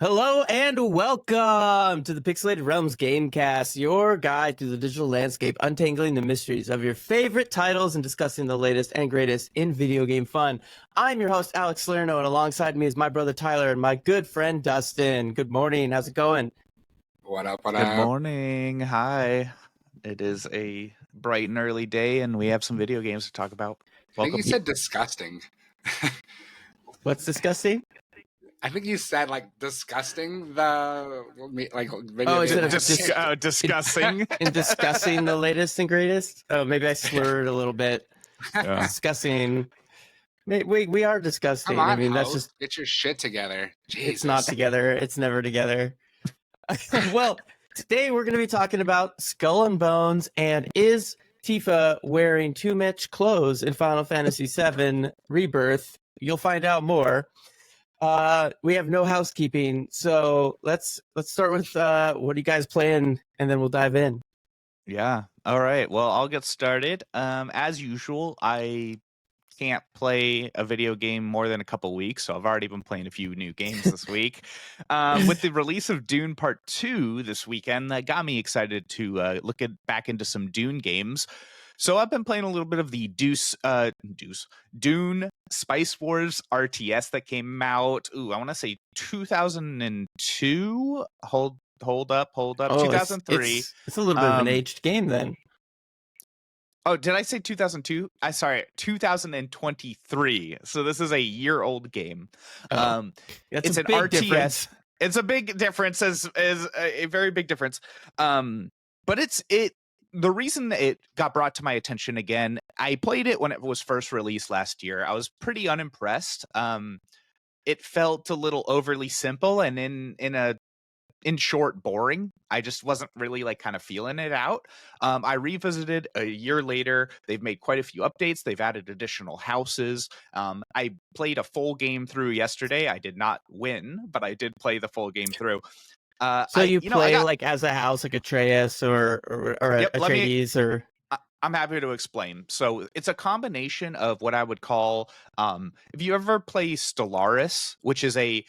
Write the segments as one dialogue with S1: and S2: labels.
S1: Hello and welcome to the Pixelated Realms Gamecast, your guide through the digital landscape, untangling the mysteries of your favorite titles and discussing the latest and greatest in video game fun. I'm your host, Alex Salerno, and alongside me is my brother Tyler and my good friend Dustin. Good morning. How's it going?
S2: What up, what
S3: Good
S2: up?
S3: morning. Hi. It is a bright and early day, and we have some video games to talk about.
S2: I think
S3: Welcome.
S2: you said disgusting.
S1: What's disgusting?
S2: I think you said disgusting the video
S1: Oh, instead
S2: game.
S1: of
S3: discussing.
S1: In discussing the latest and greatest? Oh, maybe I slurred a little bit.
S3: Yeah.
S1: Discussing. We are disgusting.
S2: Come on,
S1: I mean, that's
S2: host.
S1: just,
S2: Get your shit together. Jesus.
S1: it's not together. It's never together. Well, today we're going to be talking about Skull and Bones and is Tifa wearing too much clothes in Final Fantasy VII Rebirth? You'll find out more. We have no housekeeping, so let's start with what are you guys playing, and then we'll dive in.
S3: Yeah. All right. Well, I'll get started. As usual, I can't play a video game more than a couple weeks, so I've already been playing a few new games this week. With the release of Dune Part 2 this weekend, that got me excited to look back into some Dune games. So I've been playing a little bit of the Dune Spice Wars RTS that came out. I want to say 2002. Hold up.
S1: Oh,
S3: 2003.
S1: It's a little bit of an aged game then.
S3: Oh, did I say 2002? Sorry, 2023. So this is a year-old game. It's an RTS.
S1: Difference.
S3: It's a big difference, as a very big difference. But the reason that it got brought to my attention again, I played it when it was first released last year. I was pretty unimpressed. It felt a little overly simple and in short, boring. I just wasn't really kind of feeling it out. I revisited a year later. They've made quite a few updates. They've added additional houses. I played a full game through yesterday. I did not win, but I did play the full game through.
S1: So you play as a house, like Atreus or Atreides, or...
S3: I'm happy to explain. So it's a combination of what I would call, if you ever play Stellaris, which is they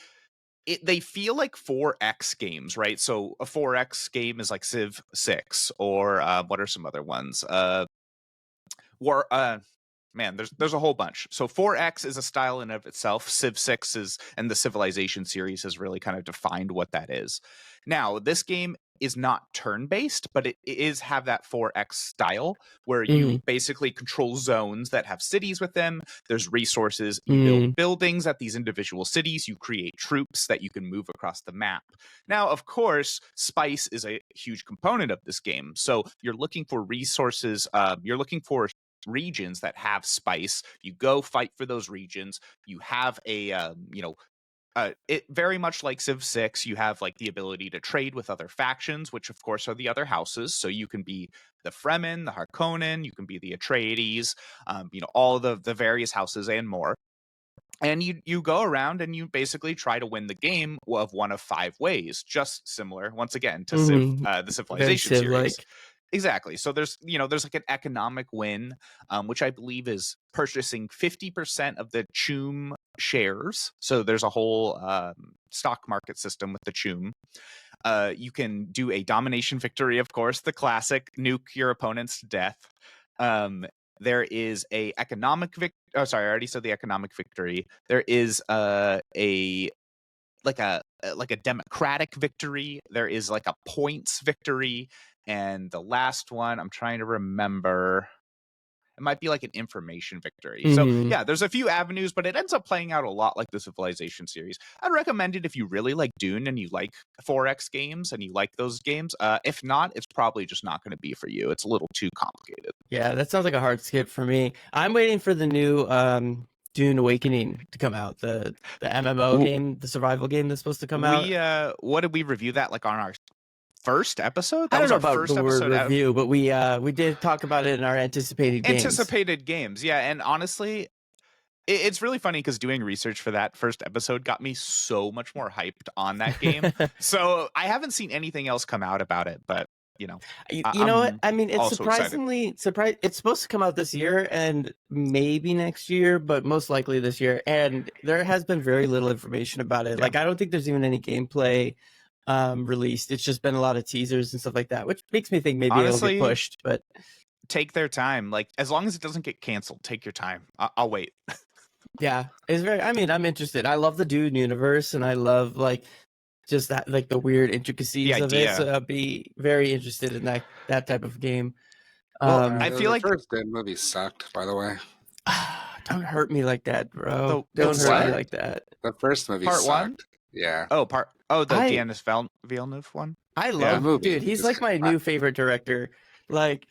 S3: feel like 4X games, right? So a 4X game is like Civ 6, or what are some other ones? There's a whole bunch. So 4X is a style in of itself. Civ 6 and the Civilization series has really kind of defined what that is. Now, this game is not turn-based, but it is have that 4X style where you basically control zones that have cities with them. There's resources. You build buildings at these individual cities. You create troops that you can move across the map. Now, of course, spice is a huge component of this game. So you're looking for resources. You're looking for regions that have spice. You go fight for those regions. You have it very much like Civ 6, you have the ability to trade with other factions, which of course are the other houses. So you can be the Fremen, the Harkonnen, you can be the Atreides, all the various houses and more. And you go around and you basically try to win the game of one of 5 ways, just similar once again to the Civilization series. Exactly. So there's an economic win, which I believe is purchasing 50% of the Choom shares. So there's a whole stock market system with the Choom. You can do a domination victory, of course, the classic nuke your opponents to death. There is a economic victory. Oh, sorry, I already said the economic victory. There is a democratic victory. There is a points victory. And the last one, I'm trying to remember, it might be an information victory. So yeah, there's a few avenues, but it ends up playing out a lot like the Civilization series. I'd recommend it if you really like Dune and you like 4X games and you like those games. If not, it's probably just not going to be for you. It's a little too complicated.
S1: Yeah, that sounds like a hard skip for me. I'm waiting for the new Dune Awakening to come out, the MMO game, the survival game that's supposed to come out.
S3: What did we review that on our first episode?
S1: I don't know about the word review, but we did talk about it in our anticipated
S3: games. Yeah, and honestly, it's really funny because doing research for that first episode got me so much more hyped on that game. So I haven't seen anything else come out about it, but you know,
S1: You know what?
S3: I'm
S1: I mean, it's
S3: also excited.
S1: surprisingly surprised. It's supposed to come out this year and maybe next year, but most likely this year. And there has been very little information about it.
S3: Yeah.
S1: Like, I don't think there's even any gameplay released. It's just been a lot of teasers and stuff like that, which makes me think maybe
S3: Honestly,
S1: it'll get pushed. But
S3: take their time. Like, as long as it doesn't get canceled, take your time. I'll wait.
S1: yeah, it's very. I mean, I'm interested. I love the Dune universe, and I love like just that, like the weird intricacies of it.
S3: idea.
S1: So I'll be very interested in that type of game.
S3: Well, I feel
S2: the
S3: like
S2: first Dead movie sucked, by the way.
S1: Don't hurt me like that, bro.
S3: The-
S1: Don't
S3: it's
S1: hurt me
S2: what?
S1: like that.
S2: The first movie
S3: Part
S2: sucked.
S3: one?
S2: Yeah.
S3: the
S1: I-
S3: Denis Villeneuve one.
S1: I
S3: Yeah.
S1: love,
S2: movie.
S1: dude. He's
S2: It's-
S1: like my new favorite director. Like,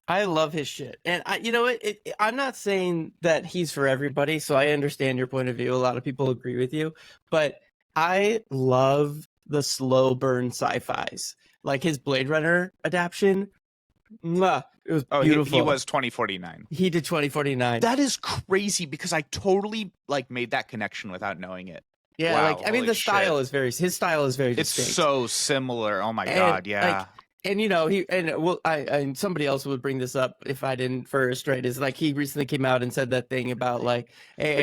S1: I love his shit, and you know what? I'm not saying that he's for everybody, so I understand your point of view. A lot of people agree with you, but I love the slow burn sci-fi's, like his Blade Runner adaptation. Mwah, it was
S3: Oh,
S1: beautiful.
S3: he was 2049.
S1: He did 2049.
S3: That is crazy because I totally like made that connection without knowing it.
S1: Yeah,
S3: Wow,
S1: like I mean,
S3: holy
S1: the style
S3: shit.
S1: is very. His style is very
S3: It's
S1: distinct.
S3: so similar. Oh my
S1: And,
S3: god, yeah.
S1: like, and you know, and somebody else would bring this up if I didn't first, right? Is like he recently came out and said that thing about like hey,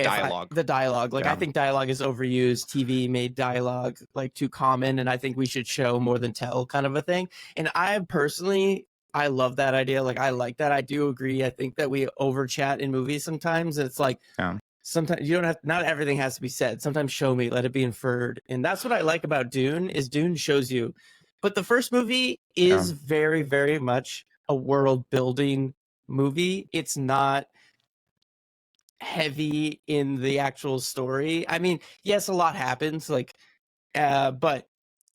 S3: The dialogue.
S1: Like
S3: Yeah.
S1: I think dialogue is overused. TV made dialogue like too common, and I think we should show more than tell, kind of a thing. And I personally, I love that idea. Like I like that. I do agree. I think that we over chat in movies sometimes. It's like.
S3: Yeah.
S1: Sometimes you don't have, not everything has to be said. Sometimes show me, let it be inferred. And that's what I like about Dune is Dune shows you. But the first movie is very, very much a world building movie. It's not heavy in the actual story. I mean, yes, a lot happens, like, but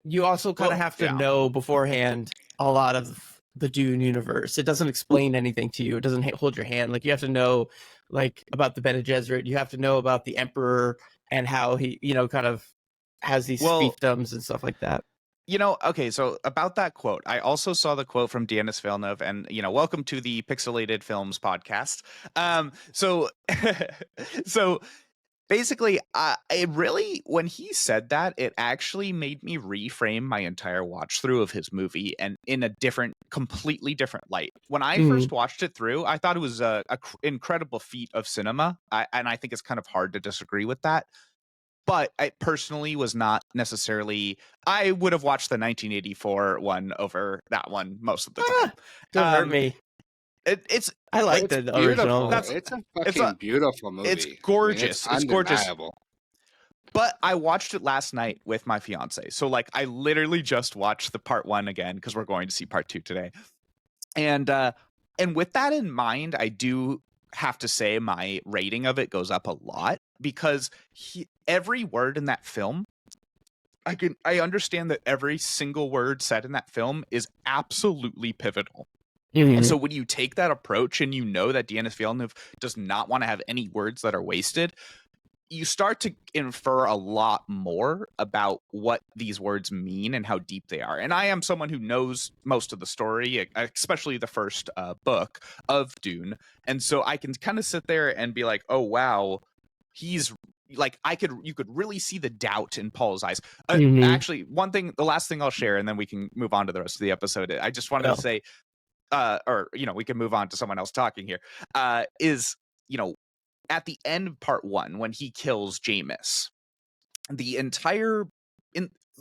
S1: you also kind of have to know beforehand a lot of the Dune universe. It doesn't explain anything to you. It doesn't hold your hand. Like you have to know, like about the Bene Gesserit. You have to know about the Emperor and how he, you know, kind of has these fiefdoms and stuff like that.
S3: You know, okay, so about that quote, I also saw the quote from Denis Villeneuve, and you know, welcome to the Pixelated Films podcast. So basically, it really, when he said that, it actually made me reframe my entire watch through of his movie, and in a completely different light. When I first watched it through, I thought it was a incredible feat of cinema, and I think it's kind of hard to disagree with that. But I personally was not necessarily. I would have watched the 1984 one over that one most of the time.
S1: Don't hurt me. I like the original.
S2: It's a fucking beautiful movie.
S3: It's gorgeous.
S2: I mean,
S3: it's gorgeous.
S2: undeniable.
S3: But I watched it last night with my fiance. So like I literally just watched the part 1 again because we're going to see part 2 today. And with that in mind, I do have to say my rating of it goes up a lot because every word in that film, I understand that every single word said in that film is absolutely pivotal. And so when you take that approach and you know that Denis Villeneuve does not want to have any words that are wasted, you start to infer a lot more about what these words mean and how deep they are. And I am someone who knows most of the story, especially the first book of Dune. And so I can kind of sit there and be like, oh, wow, he's like, you could really see the doubt in Paul's eyes. Actually, the last thing I'll share, and then we can move on to the rest of the episode. I just wanted to say, or, you know, we can move on to someone else talking here, is, you know, at the end of part 1, when he kills Jameis,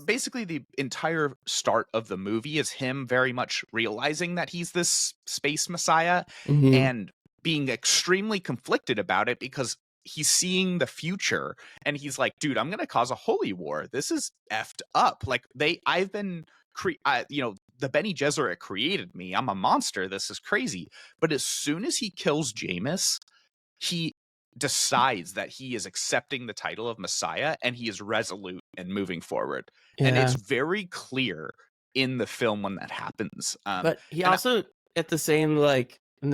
S3: basically the entire start of the movie is him very much realizing that he's this space messiah and being extremely conflicted about it because he's seeing the future and he's like, dude, I'm going to cause a holy war. This is effed up. Like I've been, you know, the Bene Gesserit created me. I'm a monster. This is crazy. But as soon as he kills Jameis, he decides that he is accepting the title of Messiah and he is resolute and moving forward. And it's very clear in the film when that happens.
S1: But he also, in the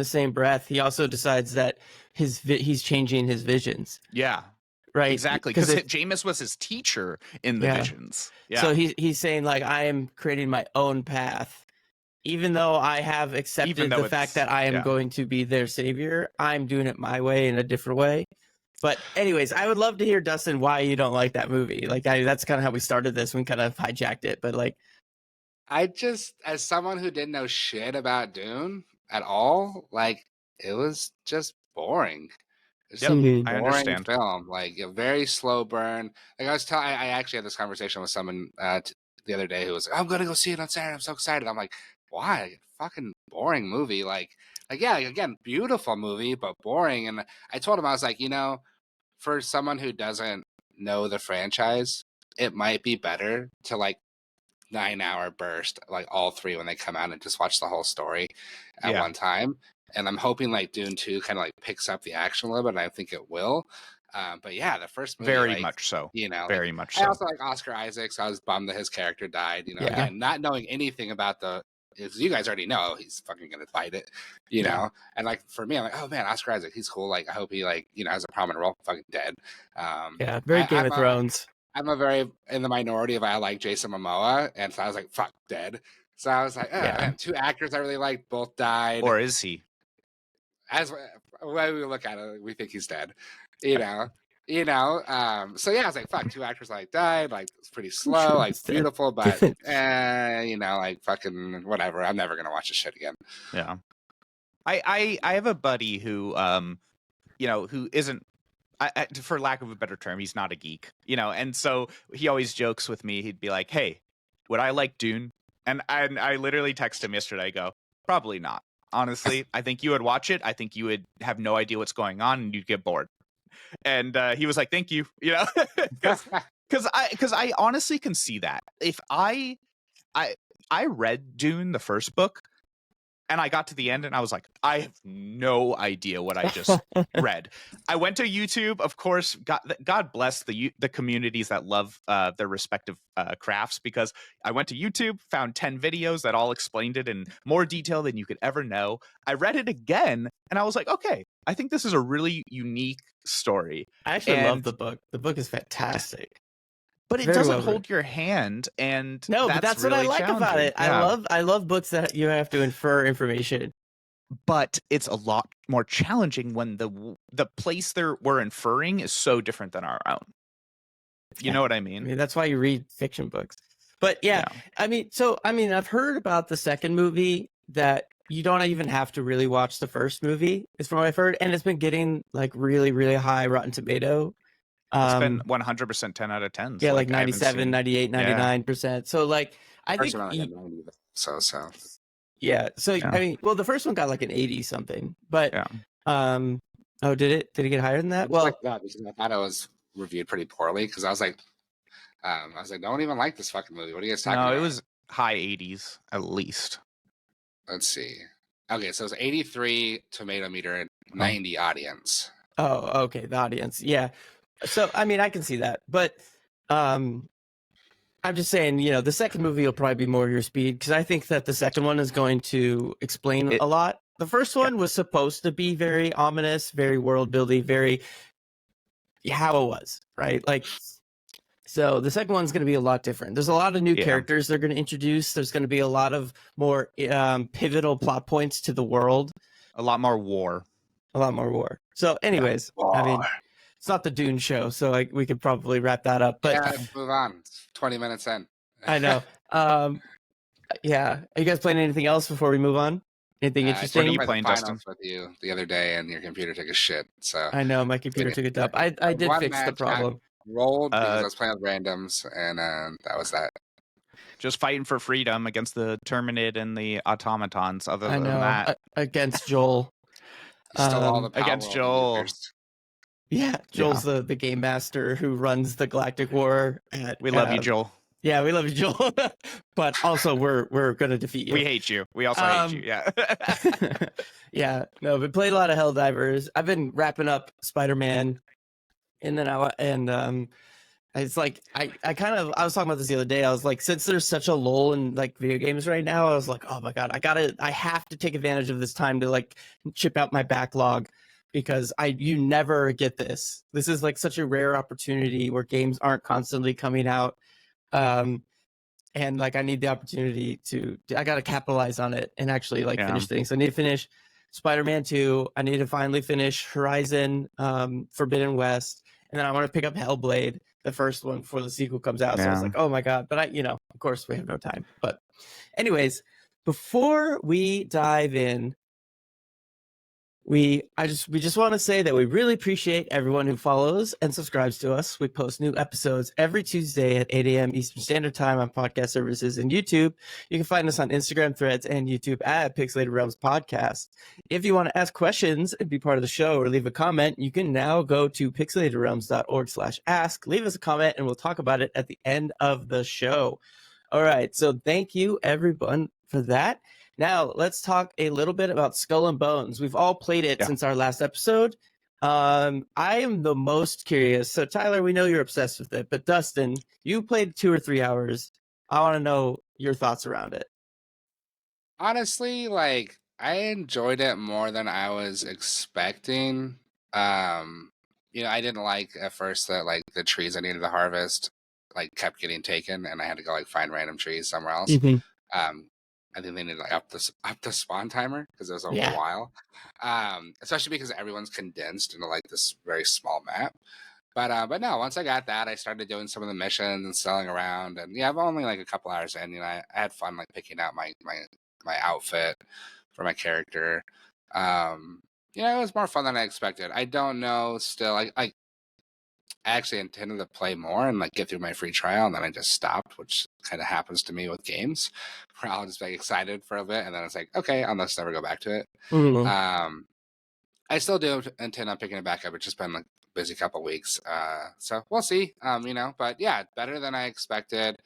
S1: same breath, he also decides that he's changing his visions.
S3: Yeah.
S1: Right.
S3: Exactly. Because Jameis was his teacher in the visions. Yeah.
S1: So he's saying, like, I am creating my own path. Even though I have accepted the fact that I am going to be their savior, I'm doing it my way in a different way. But anyways, I would love to hear, Dustin, why you don't like that movie. Like, that's kind of how we started this. We kind of hijacked it. But like,
S2: I just, as someone who didn't know shit about Dune at all, like it was just boring. It's
S3: Yep,
S2: a
S1: Mhm.
S3: I
S2: boring
S3: understand.
S2: film, like a very slow burn. Like I was telling, I actually had this conversation with someone the other day who was like, "I'm gonna go see it on Saturday. I'm so excited." I'm like, "Why? Fucking boring movie." Like yeah, like, again, beautiful movie, but boring. And I told him I was like, for someone who doesn't know the franchise, it might be better to like 9 hour burst, like all three when they come out and just watch the whole story at
S3: Yeah,
S2: one time. And I'm hoping like Dune 2 kind of like picks up the action a little bit, and I think it will. But yeah, the first movie,
S3: very
S2: like,
S3: much so.
S2: like
S3: Very much
S2: I
S3: so.
S2: also like Oscar Isaacs. I was bummed that his character died.
S1: Yeah.
S2: Again, not knowing anything about as you guys already know, he's fucking gonna fight it,
S1: Yeah.
S2: And like for me, I'm like, oh man, Oscar Isaac, he's cool. Like I hope he like has a prominent role. Fucking dead.
S1: Yeah. Very Game of Thrones.
S2: I'm a very in the minority of I like Jason Momoa, and so I was like, fuck, dead. So I was like, oh,
S1: Yeah.
S2: man, two actors I really liked, both died.
S3: Or is he?
S2: As when we look at it, we think he's dead. You know, So yeah, I was like, fuck, two actors like died. Like it's pretty
S1: I'm sure
S2: slow, like
S1: he's dead.
S2: beautiful, but like fucking whatever. I'm never gonna watch this shit again.
S3: Yeah. I have a buddy who who isn't for lack of a better term, he's not a geek, and so he always jokes with me. He'd be like, "Hey, would I like Dune?" And I literally texted him yesterday. I go, "Probably not. Honestly, I think you would watch it. I think you would have no idea what's going on, and you'd get bored." And he was like, "Thank you," because I honestly can see that. If I read Dune, the first book, and I got to the end and I was like, I have no idea what I just read. I went to YouTube, of course. God bless the communities that love their respective crafts, because I went to YouTube, found 10 videos that all explained it in more detail than you could ever know. I read it again and I was like, okay, I think this is a really unique story.
S1: I actually love
S3: And
S1: the book. The book is fantastic.
S3: but it
S1: Very
S3: doesn't
S1: well written.
S3: hold your hand, and
S1: No, but that's what I
S3: really
S1: like about
S3: challenging.
S1: it.
S3: Yeah.
S1: I love books that you have to infer information.
S3: But it's a lot more challenging when the place we're inferring is so different than our own. You know what I
S1: I
S3: mean?
S1: mean, that's why you read fiction books. But yeah, I mean, I've heard about the second movie that you don't even have to really watch the first movie, is from what I've heard, and it's been getting like really, really high Rotten Tomato.
S3: It's been 100% 10 out of 10.
S1: Yeah, like
S3: I haven't
S1: 97,
S3: seen-
S1: 98, 99%. So like, I
S2: First
S1: think,
S2: one, like a 90, so.
S1: yeah. So
S3: Yeah.
S1: I mean, well, the first one got like an 80 something, but
S3: Yeah.
S1: oh, did it get higher than that?
S2: It's
S1: Well,
S2: like that because I thought it was reviewed pretty poorly because I was like, don't even like this fucking movie. What are you guys talking about?
S3: No, it was high 80s at least.
S2: Let's see. Okay, so it's 83 tomato meter and 90 audience.
S1: oh, okay, the audience, yeah. So I mean, I can see that, but I'm just saying, the second movie will probably be more your speed, because I think that the second one is going to explain a lot. The first one was supposed to be very ominous, very world building, very how it was, right? Like, so the second one's going to be a lot different. There's a lot of new characters they're going to introduce. There's going to be a lot of more pivotal plot points to the world.
S3: A lot more war.
S1: So anyways, I mean, it's not the Dune show, so we could probably wrap that up. But
S2: yeah, move on. It's 20 minutes in.
S1: I know. Yeah. Are you guys playing anything else before we move on? Anything interesting?
S3: What are you
S2: I
S3: playing,
S2: played the
S3: Dustin?
S2: finals with you the other day, and your computer took a shit. So
S1: I know my computer took a dump. I did
S2: one
S1: fix the
S2: match
S1: problem.
S2: rolled because I was playing with randoms, and that was that.
S3: Just fighting for freedom against the Terminid and the automatons. Other
S1: I
S3: than
S1: know.
S3: that,
S1: Against Joel.
S2: Still all the power
S3: against
S2: of
S3: Joel.
S2: users.
S1: Yeah, Joel's the game master who runs the Galactic War.
S3: We love you, Joel.
S1: Yeah, we love you, Joel. But also, we're gonna defeat you.
S3: We hate you. We also hate you. Yeah.
S1: Yeah. No, but played a lot of Helldivers. I've been wrapping up Spider-Man, and then it's like I was talking about this the other day. I was like, since there's such a lull in like video games right now, I was like, oh my god, I have to take advantage of this time to like chip out my backlog, because you never get this. This is like such a rare opportunity where games aren't constantly coming out. And like I need the opportunity I got to capitalize on it and actually like finish things. I need to finish Spider-Man 2. I need to finally finish Horizon Forbidden West, and then I want to pick up Hellblade. the first one before the sequel comes out. So I was
S3: Yeah.
S1: like, oh my God. But of course we have no time. But anyways, before we dive in, we just want to say that we really appreciate everyone who follows and subscribes to us. We post new episodes every Tuesday at 8 a.m. Eastern Standard Time on podcast services and YouTube. You can find us on Instagram, Threads, and YouTube at Pixelated Realms Podcast. If you want to ask questions and be part of the show or leave a comment, you can now go to pixelatedrealms.org/ask. Leave us a comment and we'll talk about it at the end of the show. All right, so thank you everyone for that. Now, let's talk a little bit about Skull and Bones. We've all played it since our last episode. I am the most curious. So, Tyler, we know you're obsessed with it, but Dustin, you played 2 or 3 hours. I want to know your thoughts around it.
S2: Honestly, like, I enjoyed it more than I was expecting. I didn't like at first that like the trees I needed to harvest like kept getting taken, and I had to go like find random trees somewhere else. I think they need to like up the spawn timer because it was a while. Especially because everyone's condensed into like this very small map. But no, once I got that, I started doing some of the missions and selling around, and I've only like a couple hours in. I had fun like picking out my outfit for my character. It was more fun than I expected. I don't know still. I actually intended to play more and like get through my free trial, and then I just stopped, which kind of happens to me with games where I'll just be excited for a bit and then it's like, okay, I'll just never go back to it. I still do intend on picking it back up. It's just been like a busy couple weeks. So we'll see. But yeah, better than I expected.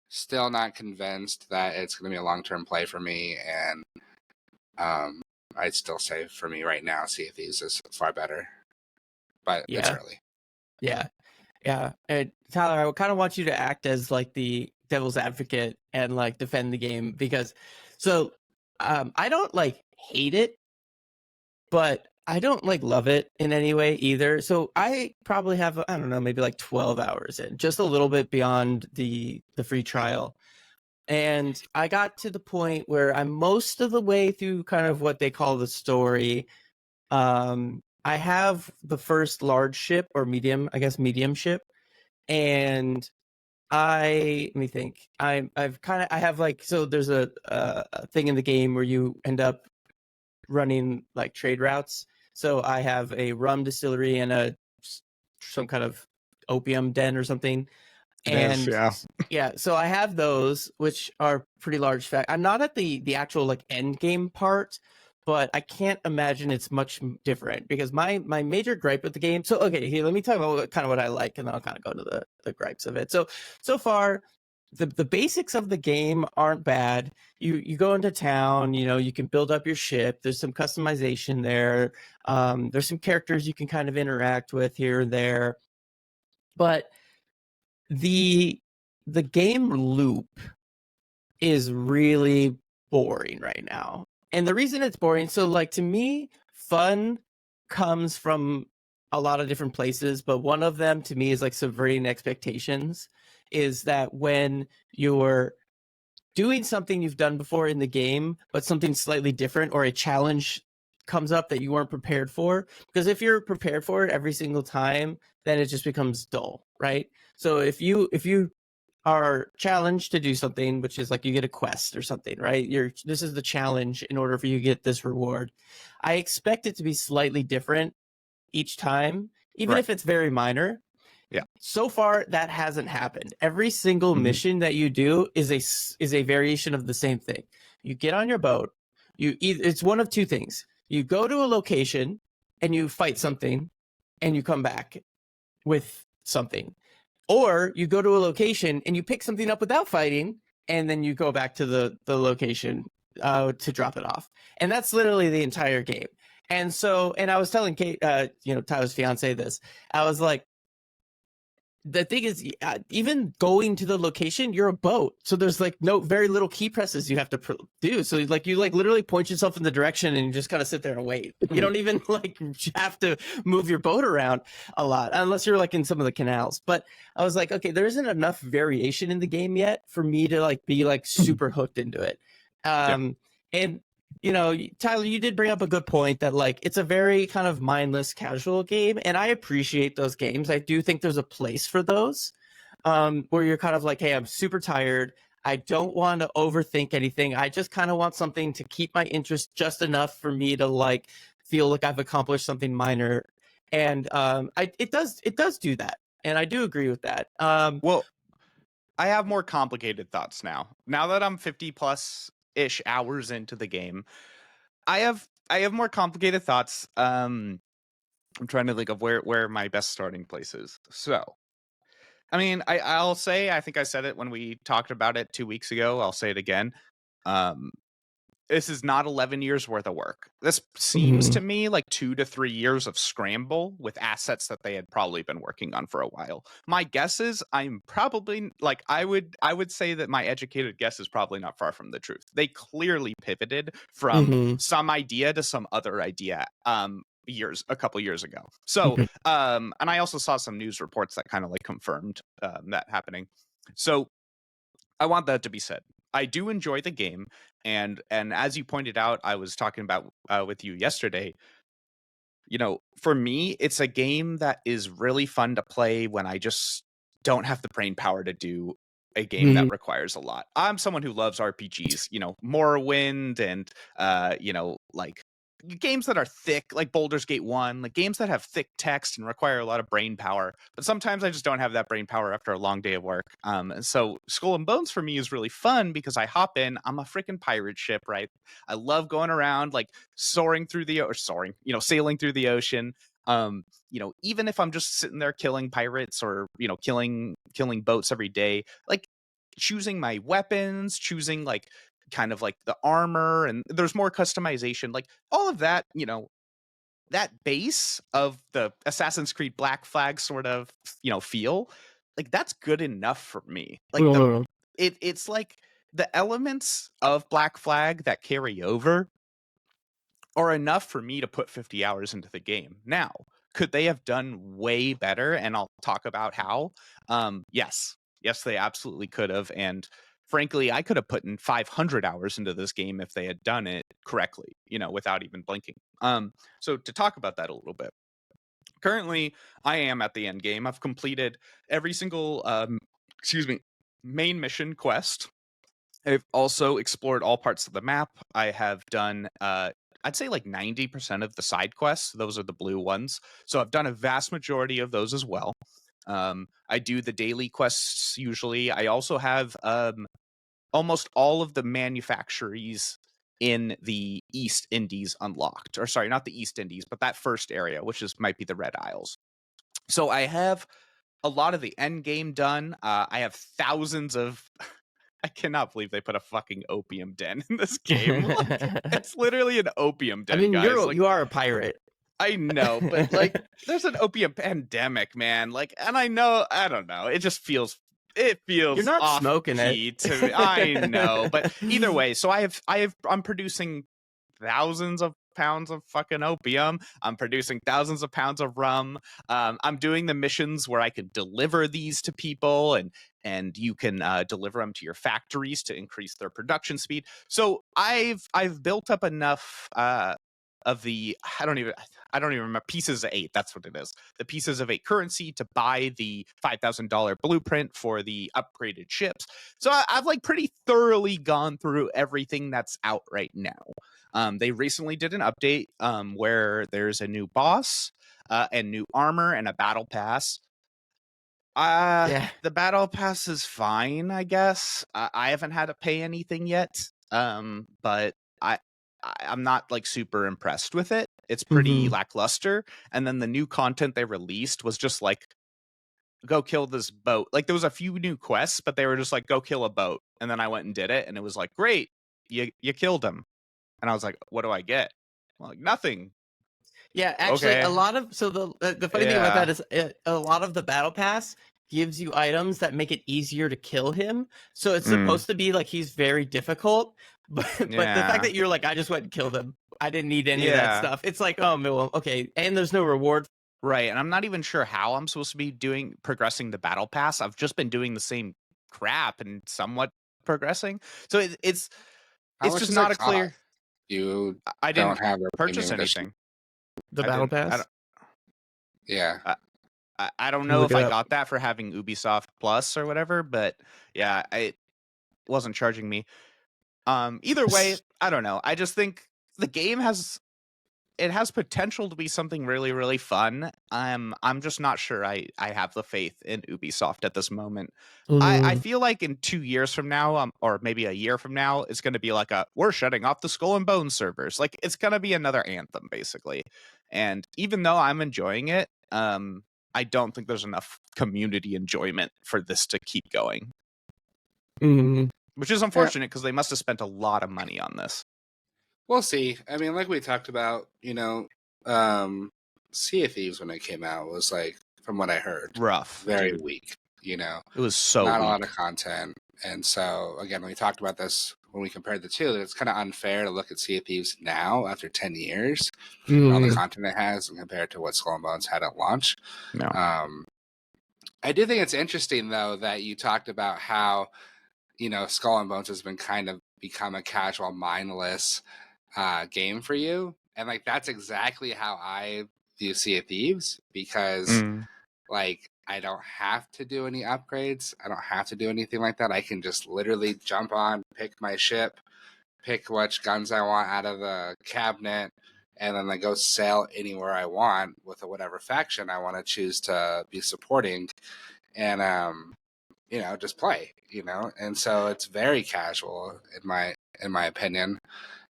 S2: Still not convinced that it's going to be a long-term play for me. And I'd still say for me right now, Sea of Thieves is far better. But it's early.
S1: Yeah. And Tyler, I kind of want you to act as like the devil's advocate and like defend the game because I don't like hate it, but I don't like love it in any way either. So I probably have, I don't know, maybe like 12 hours in, just a little bit beyond the free trial. And I got to the point where I'm most of the way through kind of what they call the story. I have the first large ship or medium ship. And let me think. I have like, so there's a thing in the game where you end up running like trade routes. So I have a rum distillery and some kind of opium den or something. And so I have those, which are pretty large. I'm not at the actual like end game part, but I can't imagine it's much different because my major gripe with the game. So okay, here let me talk about kind of what I like, and then I'll kind of go to the gripes of it. So far, the basics of the game aren't bad. You go into town, you can build up your ship. There's some customization there. There's some characters you can kind of interact with here and there, but the game loop is really boring right now. And the reason it's boring, so like to me, fun comes from a lot of different places, but one of them to me is like subverting expectations. Is that when you're doing something you've done before in the game, but something slightly different or a challenge comes up that you weren't prepared for? Because if you're prepared for it every single time, then it just becomes dull, right? So if you are challenged to do something, which is like you get a quest or something, right? This is the challenge in order for you to get this reward. I expect it to be slightly different each time, even if it's very minor.
S3: Yeah.
S1: So far, that hasn't happened. Every single mission that you do is a variation of the same thing. You get on your boat. It's one of two things. You go to a location and you fight something, and you come back with something. Or you go to a location and you pick something up without fighting, and then you go back to the location to drop it off. And that's literally the entire game. And I was telling Kate, Tyler's fiance this. I was like, the thing is, even going to the location, you're a boat. So there's like very little key presses you have to do. So like you like literally point yourself in the direction and you just kind of sit there and wait. You don't even like have to move your boat around a lot unless you're like in some of the canals. But I was like, okay, there isn't enough variation in the game yet for me to like be like super hooked into it. And Tyler, you did bring up a good point that like it's a very kind of mindless casual game, and I appreciate those games. I do think there's a place for those, where you're kind of like, hey, I'm super tired. I don't want to overthink anything. I just kind of want something to keep my interest just enough for me to like feel like I've accomplished something minor. And it does do that, and I do agree with that.
S3: Well, I have more complicated thoughts now. Now that I'm 50 plus ish hours into the game, I have more complicated thoughts. I'm trying to think of where my best starting place is. So, I mean, I'll say, I think I said it when we talked about it 2 weeks ago. I'll say it again. This is not 11 years worth of work. This seems to me like 2 to 3 years of scramble with assets that they had probably been working on for a while. My guess is I'm probably like, I would say that my educated guess is probably not far from the truth. They clearly pivoted from some idea to some other idea a couple years ago. So and I also saw some news reports that kind of like confirmed that happening. So I want that to be said. I do enjoy the game, and as you pointed out, I was talking about with you yesterday. For me, it's a game that is really fun to play when I just don't have the brain power to do a game that requires a lot. I'm someone who loves RPGs, Morrowind and like games that are thick, like Baldur's Gate 1, like games that have thick text and require a lot of brain power. But sometimes I just don't have that brain power after a long day of work. And so Skull and Bones for me is really fun because I hop in. I'm a freaking pirate ship, right? I love going around, like sailing through the ocean. Even if I'm just sitting there killing pirates or killing boats every day, like choosing my weapons, choosing like kind of like the armor, and there's more customization, like all of that, that base of the Assassin's Creed Black Flag sort of, feel like that's good enough for me. Like it's like the elements of Black Flag that carry over are enough for me to put 50 hours into the game. Now, could they have done way better? And I'll talk about how. Yes, they absolutely could have. And frankly, I could have put in 500 hours into this game if they had done it correctly, without even blinking. So to talk about that a little bit, currently I am at the end game. I've completed every single, main mission quest. I've also explored all parts of the map. I have done, I'd say like 90% of the side quests. Those are the blue ones. So I've done a vast majority of those as well. I do the daily quests usually. I also have almost all of the manufactories in the East Indies unlocked. Or sorry, not the East Indies, but that first area, which might be the Red Isles. So I have a lot of the end game done. I have thousands of... I cannot believe they put a fucking opium den in this game. Like, it's literally an opium den,
S1: I mean,
S3: guys.
S1: you are a pirate.
S3: I know, but like, there's an opium pandemic, man. Like, and I don't know. It just feels
S1: You're not
S3: off
S1: smoking
S3: key
S1: it.
S3: to me. I know, but either way, so I'm producing thousands of pounds of fucking opium. I'm producing thousands of pounds of rum. I'm doing the missions where I can deliver these to people, and you can deliver them to your factories to increase their production speed. So I've built up enough of the I don't even remember, pieces of 8, that's what it is, the pieces of 8 currency to buy the $5,000 blueprint for the upgraded ships. So I've like pretty thoroughly gone through everything that's out right now. They recently did an update where there's a new boss and new armor and a battle pass. The battle pass is fine, I guess. I haven't had to pay anything yet, but I'm not like super impressed with it. It's pretty lackluster. And then the new content they released was just like, go kill this boat. Like, there was a few new quests, but they were just like, go kill a boat. And then I went and did it, and it was like, great, you killed him. And I was like, what do I get? I'm like, nothing.
S1: Yeah, actually,
S3: Okay.
S1: a lot of the funny thing about that is a lot of the battle pass gives you items that make it easier to kill him. So it's supposed to be like he's very difficult, but the fact that you're like, I just went and killed him, I didn't need any of that stuff. It's like, oh, well, okay, and there's no reward.
S3: Right, and I'm not even sure how I'm supposed to be progressing the battle pass. I've just been doing the same crap and somewhat progressing. So it's
S2: How
S3: it's
S2: much
S3: just
S2: does
S3: not
S2: it
S3: a clear.
S2: cost? You
S3: I
S2: don't
S3: didn't
S2: have a
S3: purchase
S2: premium edition.
S3: anything.
S1: The
S3: I
S1: battle
S3: didn't- I
S1: pass.
S3: don't-
S2: Yeah.
S3: I don't
S1: Can
S3: know
S1: look
S3: if
S1: it
S3: I
S1: up.
S3: got that for having Ubisoft Plus or whatever, but yeah, it wasn't charging me. Either way, I don't know. I just think the game has potential to be something really, really fun. I'm just not sure I have the faith in Ubisoft at this moment. I feel like in 2 years from now, or maybe a year from now, it's going to be like we're shutting off the Skull and Bones servers. Like it's going to be another Anthem, basically. And even though I'm enjoying it, I don't think there's enough community enjoyment for this to keep going, which is unfortunate because they must have spent a lot of money on this.
S2: We'll see. I mean, like we talked about, Sea of Thieves when it came out was like, from what I heard,
S3: Rough,
S2: very
S3: dude.
S2: weak. It
S3: was so
S2: not
S3: weak.
S2: a lot of content. And so again, we talked about this when we compared the two. That it's kind of unfair to look at Sea of Thieves now after 10 years, all the content it has, and compared to what Skull and Bones had at launch.
S3: No.
S2: I do think it's interesting though that you talked about how Skull and Bones has been kind of become a casual, mindless game for you, and like that's exactly how I view Sea of Thieves, because like I don't have to do any upgrades, I don't have to do anything like that. I can just literally jump on, pick my ship, pick which guns I want out of the cabinet, and then I go sail anywhere I want with whatever faction I want to choose to be supporting, and just play, and so it's very casual in my opinion.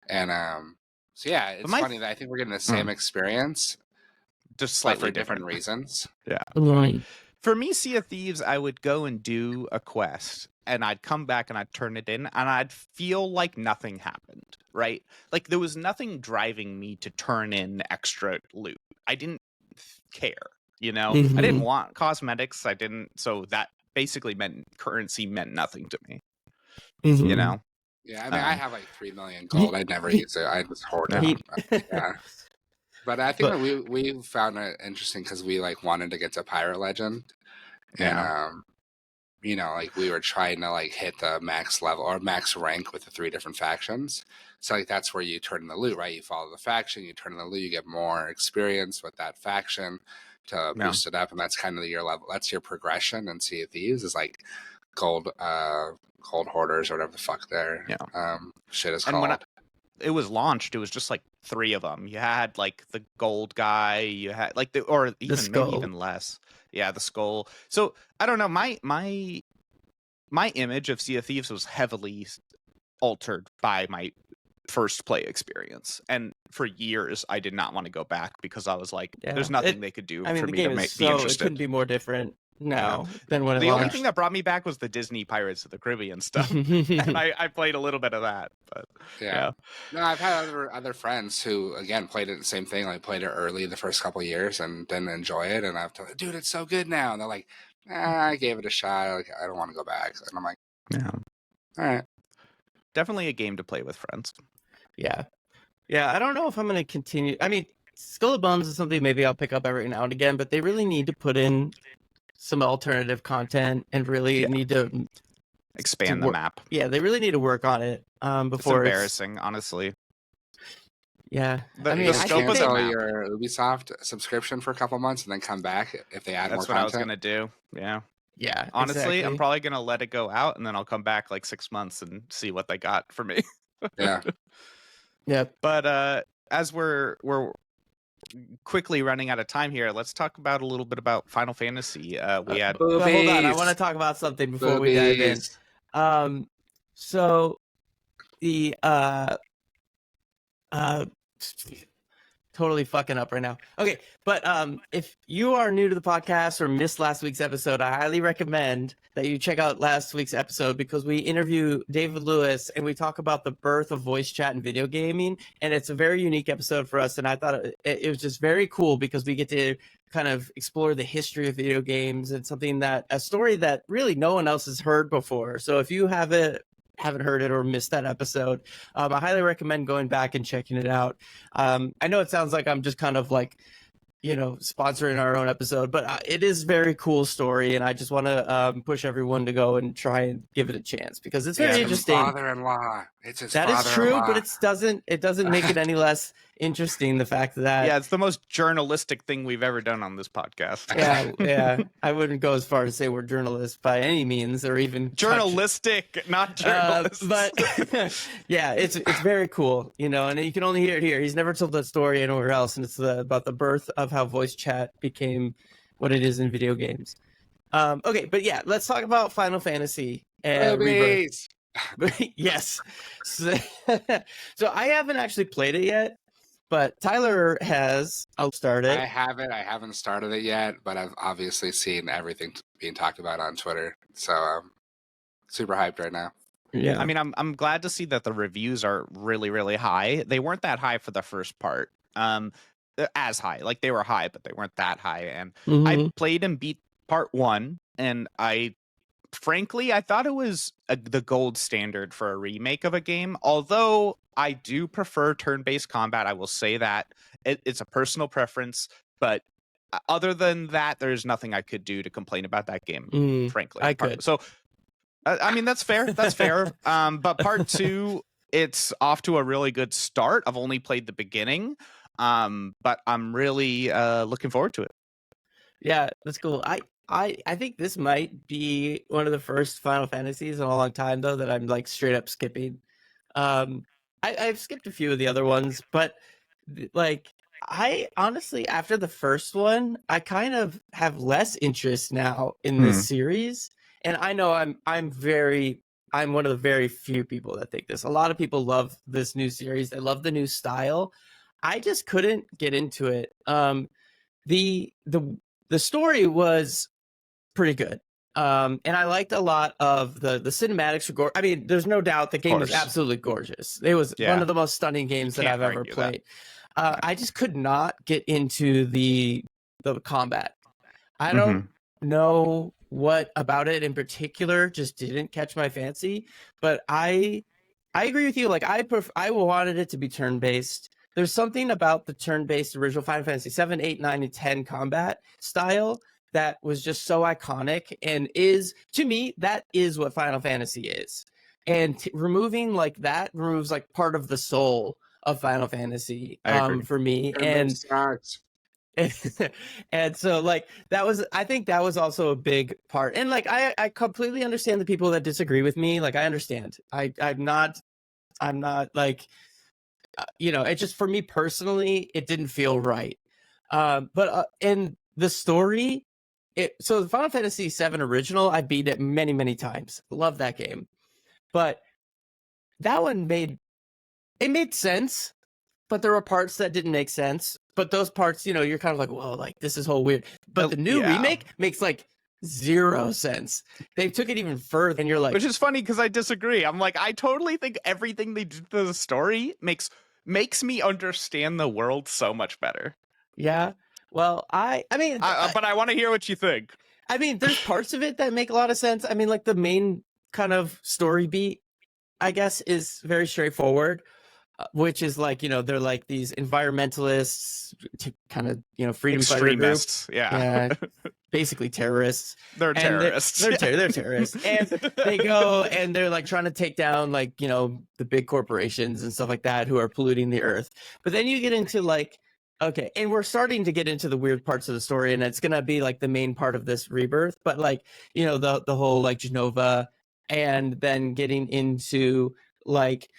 S2: And so yeah, it's funny that I think we're getting the same experience,
S3: just
S2: but
S3: slightly
S2: for different reasons.
S3: Yeah.
S1: Right.
S3: For me, Sea of Thieves, I would go and do a quest, and I'd come back and I'd turn it in, and I'd feel like nothing happened, right? Like there was nothing driving me to turn in extra loot. I didn't care, I didn't want cosmetics. So that basically meant currency meant nothing to me,
S2: Yeah, I mean, I have like 3 million gold. I'd never use it. I just hoard it. Yeah. But I think that we found it interesting because we like wanted to get to Pirate Legend, and like we were trying to like hit the max level or max rank with the 3 different factions. So like that's where you turn in the loot, right? You follow the faction, you turn in the loot, you get more experience with that faction to boost it up, and that's kind of your level. That's your progression. And Sea of Thieves is like gold hoarders or whatever the fuck their shit is called.
S3: When it was launched, it was just like 3 of them. You had like the gold guy, you had like maybe even less. Yeah, the skull. So I don't know. My image of Sea of Thieves was heavily altered by my first play experience, and for years I did not want to go back because I was like, there's nothing they could do for me to be interested.
S1: It couldn't be more different now than when it
S3: the
S1: launched.
S3: only thing that brought me back was the Disney Pirates of the Caribbean stuff, and I played a little bit of that. But
S2: no, I've had other friends who again played it the same thing. Like played it early the first couple of years and didn't enjoy it, and I've told them, dude, it's so good now, and they're like, I gave it a shot. Like I don't want to go back, and I'm like, all right,
S3: definitely a game to play with friends.
S1: Yeah. I don't know if I'm going to continue. I mean, Skull and Bones is something maybe I'll pick up every now and again, but they really need to put in some alternative content and really need to
S3: expand the map.
S1: Yeah, they really need to work on it before
S3: it's embarrassing, honestly.
S1: Yeah,
S2: I mean, I cancel your Ubisoft subscription for a couple months and then come back if they add more content.
S3: That's what I was gonna do.
S1: Yeah.
S3: Honestly,
S1: exactly.
S3: I'm probably gonna let it go out and then I'll come back like 6 months and see what they got for me.
S1: Yeah.
S3: But as we're quickly running out of time here, let's talk about a little bit about Final Fantasy. We had
S1: hold on, I want to talk about something before we dive in. So the totally fucking up right now. Okay, but if you are new to the podcast or missed last week's episode, I highly recommend that you check out last week's episode because we interview David Lewis and we talk about the birth of voice chat and video gaming, and it's a very unique episode for us. And I thought it was just very cool because we get to kind of explore the history of video games and a story that really no one else has heard before. So if you haven't heard it or missed that episode, I highly recommend going back and checking it out. I know it sounds like I'm just kind of like sponsoring our own episode, but it is a very cool story, and I just want to push everyone to go and try and give it a chance because it's very interesting.
S2: Father-in-law. It's his
S1: That is
S2: father-in-law.
S1: true, but it doesn't make it any less interesting. The fact that
S3: Yeah, it's the most journalistic thing we've ever done on this podcast.
S1: yeah, I wouldn't go as far to say we're journalists by any means, or even
S3: journalistic, not journalists.
S1: But yeah, it's very cool, and you can only hear it here. He's never told that story anywhere else, and it's about the birth of how voice chat became what it is in video games. Okay, but yeah, let's talk about Final Fantasy and Rebirth. Yes. So I haven't actually played it yet, but Tyler has. I'll start it.
S2: I haven't started it yet, but I've obviously seen everything being talked about on Twitter, so I'm super hyped right now.
S1: Yeah,
S3: I mean, I'm glad to see that the reviews are really, really high. They weren't that high for the first part. As high, like they were high, but they weren't that high. And I played and beat part 1, and frankly, I thought it was the gold standard for a remake of a game. Although I do prefer turn-based combat, I will say that it's a personal preference. But other than that, there's nothing I could do to complain about that game. Frankly,
S1: I could.
S3: So, I mean, that's fair. That's fair. But part 2, it's off to a really good start. I've only played the beginning, but I'm really looking forward to it.
S1: Yeah, that's cool. I think this might be one of the first Final Fantasies in a long time, though, that I'm like straight up skipping. I've skipped a few of the other ones, but like I honestly, after the first one, I kind of have less interest now in this series. And I know I'm one of the very few people that think this. A lot of people love this new series. They love the new style. I just couldn't get into it. The story was pretty good. And I liked a lot of the cinematics were I mean, there's no doubt the game was absolutely gorgeous. It was one of the most stunning games that I've ever played. I just could not get into the combat. I don't know what about it in particular just didn't catch my fancy, but I agree with you. Like I wanted it to be turn-based. There's something about the turn-based original Final Fantasy 7, 8, 9, and 10 combat style that was just so iconic, and to me, that is what Final Fantasy is. And removing like that removes like part of the soul of Final Fantasy for me. And and so like I think that was also a big part. And like I completely understand the people that disagree with me. Like I understand. I'm not like it just, for me personally, it didn't feel right. But in the story, so the Final Fantasy VII original, I beat it many, many times. Love that game. But that one made sense, but there were parts that didn't make sense. But those parts, you're kind of like, whoa, like this is whole weird. But the new remake makes like 0 sense. They took it even further, and you're like,
S3: which is funny because I disagree. I'm like, I totally think everything they did to the story makes me understand the world so much better.
S1: Yeah. Well, I mean,
S3: but I want to hear what you think.
S1: I mean, there's parts of it that make a lot of sense. I mean, like the main kind of story beat, I guess, is very straightforward, which is like, they're like these environmentalists, kind of, freedom
S3: extremists,
S1: fighter group. Yeah, basically terrorists.
S3: They're terrorists.
S1: They're terrorists, and they go and they're like trying to take down like the big corporations and stuff like that who are polluting the earth. But then you get into like, okay, and we're starting to get into the weird parts of the story, and it's gonna be like the main part of this rebirth. But like, the whole like Genova, and then getting into like,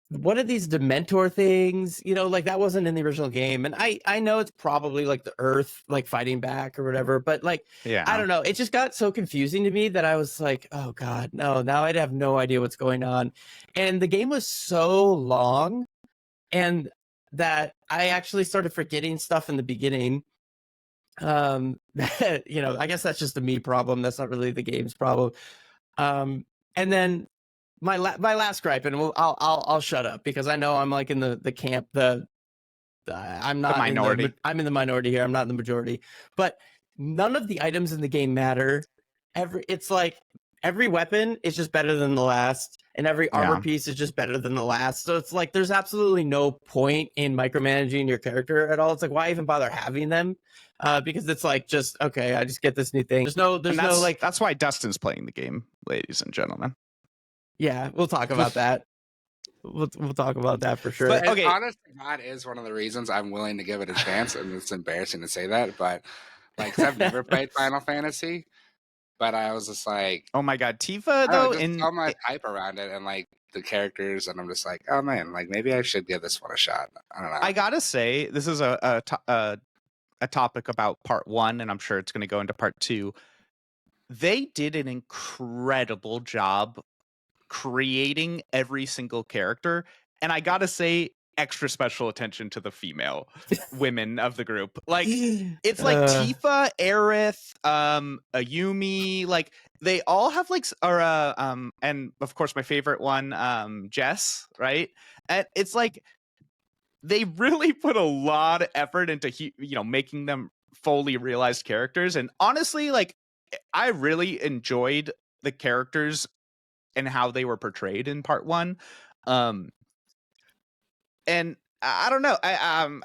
S1: what are these Dementor things? Like that wasn't in the original game, and I know it's probably like the Earth like fighting back or whatever, but like, I don't know. It just got so confusing to me that I was like, oh god, no! Now I'd have no idea what's going on, and the game was so long, and that I actually started forgetting stuff in the beginning. I guess that's just a me problem. That's not really the game's problem. And then my last gripe, and I'll shut up because I know I'm like in the camp. I'm not
S3: the minority.
S1: I'm in the minority here. I'm not in the majority. But none of the items in the game matter. It's like every weapon is just better than the last. and every armor piece is just better than the last. So it's like there's absolutely no point in micromanaging your character at all. It's like, why even bother having them? Because it's like, just okay, I just get this new thing. There's no like,
S3: that's why Dustin's playing the game, ladies and gentlemen.
S1: Yeah, we'll talk about that. We'll talk about that for sure.
S2: But
S3: Okay.
S2: honestly, that is one of the reasons I'm willing to give it a chance, and it's embarrassing to say that, but like, 'cause I've never played Final Fantasy, but I was just like,
S3: oh my god, Tifa
S2: I don't
S3: though,
S2: know, just so much hype around it, and like the characters, and I'm just like, oh man, like maybe I should give this one a shot. I don't know.
S3: I gotta say, this is a topic about part 1, and I'm sure it's going to go into part 2. They did an incredible job creating every single character, and I gotta say, extra special attention to the female women of the group. Like, it's like Tifa, Aerith, Ayumi, like they all have like and of course my favorite one, Jess, right? And it's like they really put a lot of effort into making them fully realized characters, and honestly, like I really enjoyed the characters and how they were portrayed in part 1. And I don't know. I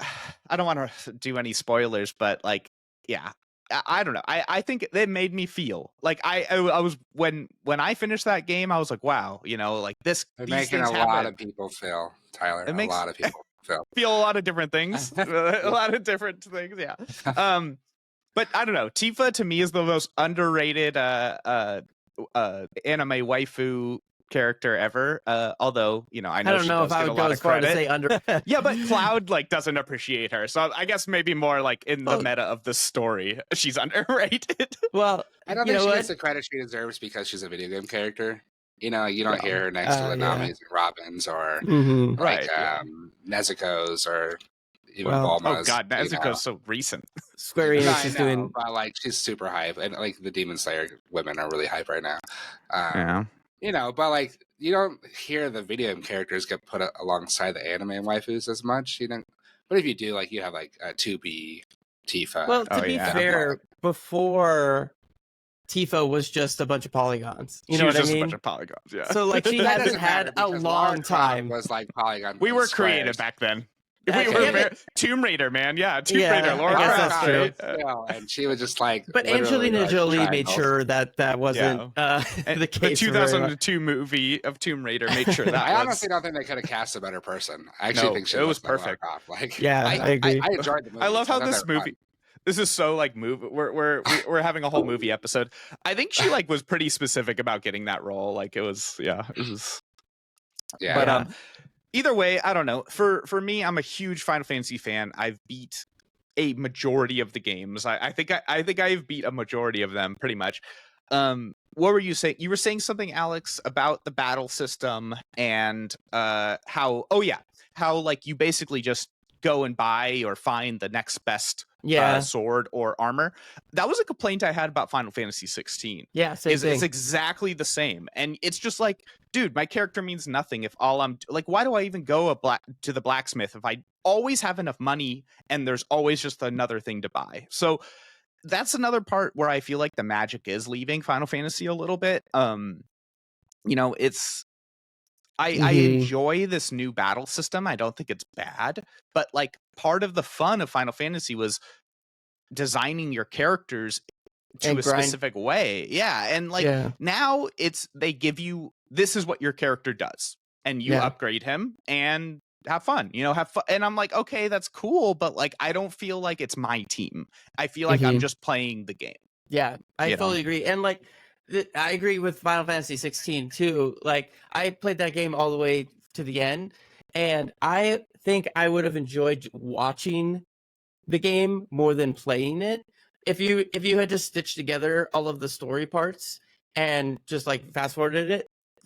S3: don't want to do any spoilers, but like, yeah, I don't know. I think they made me feel like I was when I finished that game, I was like, wow, like this.
S2: They're
S3: these
S2: making
S3: things
S2: a
S3: happen.
S2: lot of people feel, Tyler.
S3: It makes
S2: a lot of people
S3: feel a lot of different things. A lot of different things. Yeah. But I don't know. Tifa to me is the most underrated anime waifu character ever, although I know
S1: I don't know if I would go as far to say under.
S3: Yeah, but Cloud like doesn't appreciate her, so I guess maybe more like in the meta of the story, she's underrated.
S1: Well,
S2: I don't think she gets the credit she deserves because she's a video game character. You don't hear her next to the Namis and Robins or like Nezuko's or even Bulma's.
S3: Oh god, Nezuko's so recent.
S1: Square Enix is doing,
S2: but like she's super hype, and like the Demon Slayer women are really hype right now. But like you don't hear the video game characters get put alongside the anime waifus as much, But if you do, like you have like 2B, Tifa.
S1: Well, to be fair, before Tifa was just a bunch of polygons. You know what I mean?
S3: Just a bunch of polygons. Yeah.
S1: So like she hasn't had a long time.
S2: Was like polygon.
S3: We were creative back then. We were Tomb Raider, man. Yeah, Tomb Raider. Laura
S1: that's true.
S2: And she was just like.
S1: But Angelina Jolie made sure that wasn't the case.
S3: The 2002 movie of Tomb Raider made sure that.
S2: I honestly don't think they could have cast a better person. I actually think
S3: it was perfect.
S2: Like,
S1: I agree.
S2: I enjoyed the movie.
S3: I love how this movie. This is so like movie. We're having a whole movie episode. I think she like was pretty specific about getting that role. Like it was. But either way, I don't know. For me, I'm a huge Final Fantasy fan. I've beat a majority of the games. I think I've beat a majority of them pretty much. What were you saying? You were saying something, Alex, about the battle system and how like you basically just go and buy or find the next best sword or armor. That was a complaint I had about Final Fantasy 16.
S1: Yeah, same thing.
S3: It's exactly the same. And it's just like, dude, my character means nothing if all I'm like, why do I even go to the blacksmith if I always have enough money and there's always just another thing to buy? So that's another part where I feel like the magic is leaving Final Fantasy a little bit. It's I enjoy this new battle system. I don't think it's bad, but like part of the fun of Final Fantasy was designing your characters to a specific way. Yeah. And like now they give you, this is what your character does, and you upgrade him and have fun, have fun. And I'm like, okay, that's cool. But like, I don't feel like it's my team. I feel like I'm just playing the game.
S1: Yeah, I fully agree. And like, I agree with Final Fantasy 16 too. Like I played that game all the way to the end, and I think I would have enjoyed watching the game more than playing it. If you had just stitched together all of the story parts and just like fast forwarded